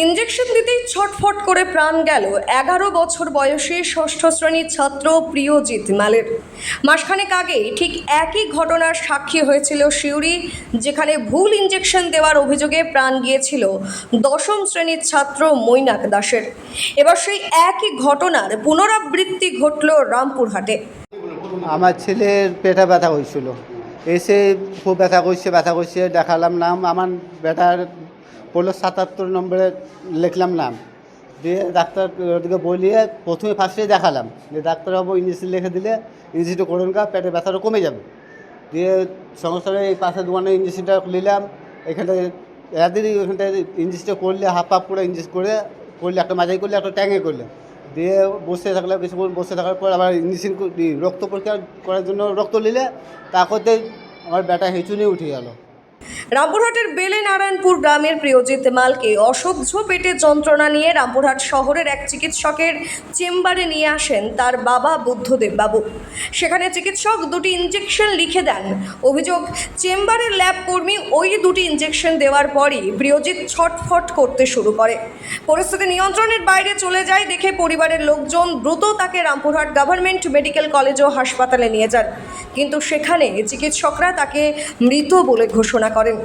Injection দিতেই ছটফট করে প্রাণ গেল 11 বছর বয়সী ষষ্ঠ শ্রেণীর ছাত্র প্রিয়জিৎ মালের। মাসখানেক আগে ঠিক একই ঘটনার সাক্ষী হয়েছিল সিউড়ি, যেখানে ভুল ইঞ্জেকশন দেওয়ার অভিযোগে প্রাণ গিয়েছিল দশম শ্রেণীর ছাত্র মৈনাক দাসের। এবার সেই একই ঘটনার পুনরাবৃত্তি ঘটল রামপুরহাটে। আমার ছেলের পেটে ব্যথা হয়েছিল, এসে খুব ব্যথা করছে দেখালাম নাম, আমার বেটার পড়লো 77 নম্বরে লিখলাম নাম দিয়ে ডাক্তারকে বলিয়ে প্রথমে ফার্স্টেই দেখালাম যে ডাক্তারবাবু ইঞ্জেকশন লিখে দিলে ইঞ্জেকশনটা করুন কা পেটের ব্যথাটা কমে যাবে। দিয়ে সঙ্গে সঙ্গে এই পাশে দোকানে ইঞ্জেকশনটা নিলাম, এখানে এদিনই ওইখানটা ইঞ্জেকশনটা করলে হাফ করে ইঞ্জেকশন করলে একটা মাঝাই করলে একটা ট্যাঙ্গে করলে দিয়ে বসে থাকলে বেশিক্ষণ বসে থাকার পর আবার ইঞ্জেকশন রক্ত পরীক্ষা করার জন্য রক্ত নিলে তা করতে আমার বেটা হেঁচুনি উঠে গেল। রামপুরহাটের বেলে নারায়ণপুর গ্রামের প্রিয়জিৎ মালকে অসহ্য পেটে যন্ত্রণা নিয়ে রামপুরহাট শহরের এক চিকিৎসকের চেম্বারে নিয়ে আসেন তার বাবা বুদ্ধদেব বাবু। সেখানে চিকিৎসক দুটি ইঞ্জেকশন লিখে দেন। অভিযোগ, চেম্বারের ল্যাব কর্মী ওই দুটি ইঞ্জেকশন দেওয়ার পরই প্রিয়জিৎ ছটফট করতে শুরু করে। পরিস্থিতি নিয়ন্ত্রণের বাইরে চলে যায় দেখে পরিবারের লোকজন দ্রুত তাকে রামপুরহাট গভর্নমেন্ট মেডিকেল কলেজ ও হাসপাতালে নিয়ে যান, কিন্তু সেখানে চিকিৎসকরা তাকে মৃত বলে ঘোষণা করেন।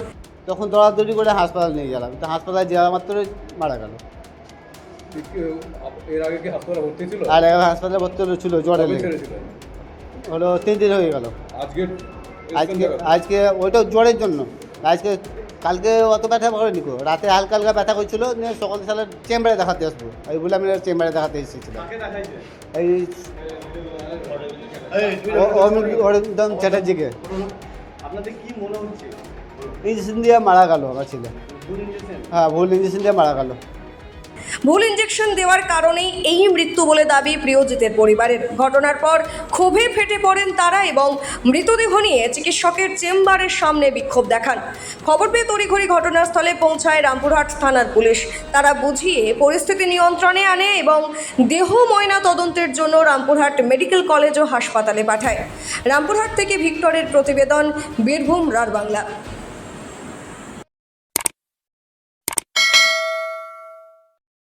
তখন দৌড়াদৌড়ি করে হাসপাতাল নিয়ে গেলাম, তো হাসপাতালে যাওয়া মাত্রই মারা গেল। এর আগে কি হাসপাতালে ভর্তি ছিল? আর হাসপাতালে ভর্তি ছিল জ্বরে হলো 3 দিন হয়ে গেল। আজকে ওইটা জ্বরের জন্য, কালকে অত ব্যথা করেনি, রাতে হালকা হালকা ব্যথা করছিল, নিয়ে সকালে সালে চেম্বারে দেখাতে আসবো এই বলে আমি চেম্বারে দেখাতে এসেছিলাম। এই অরিন্দম চ্যাটার্জিকে। আপনাদের কি মনে হচ্ছে? ইঞ্জেকশন দিয়ে মারা গেল আমার ছেলে। হ্যাঁ, ভুল ইঞ্জেকশন দিয়ে মারা গেল। ভুল ইঞ্জেকশন দেওয়ার কারণেই এই মৃত্যু বলে দাবি প্রিয়জিতের পরিবারের। ঘটনার পর ক্ষোভে ফেটে পড়েন তারা এবং মৃতদেহ নিয়ে চিকিৎসকের চেম্বারের সামনে বিক্ষোভ দেখান। খবর পেয়ে তড়িঘড়ি ঘটনাস্থলে পৌঁছায় রামপুরহাট থানার পুলিশ। তারা বুঝিয়ে পরিস্থিতি নিয়ন্ত্রণে আনে এবং দেহ ময়না তদন্তের জন্য রামপুরহাট মেডিকেল কলেজ ও হাসপাতালে পাঠায়। রামপুরহাট থেকে ভিক্টরের প্রতিবেদন, বীরভূম রার বাংলা।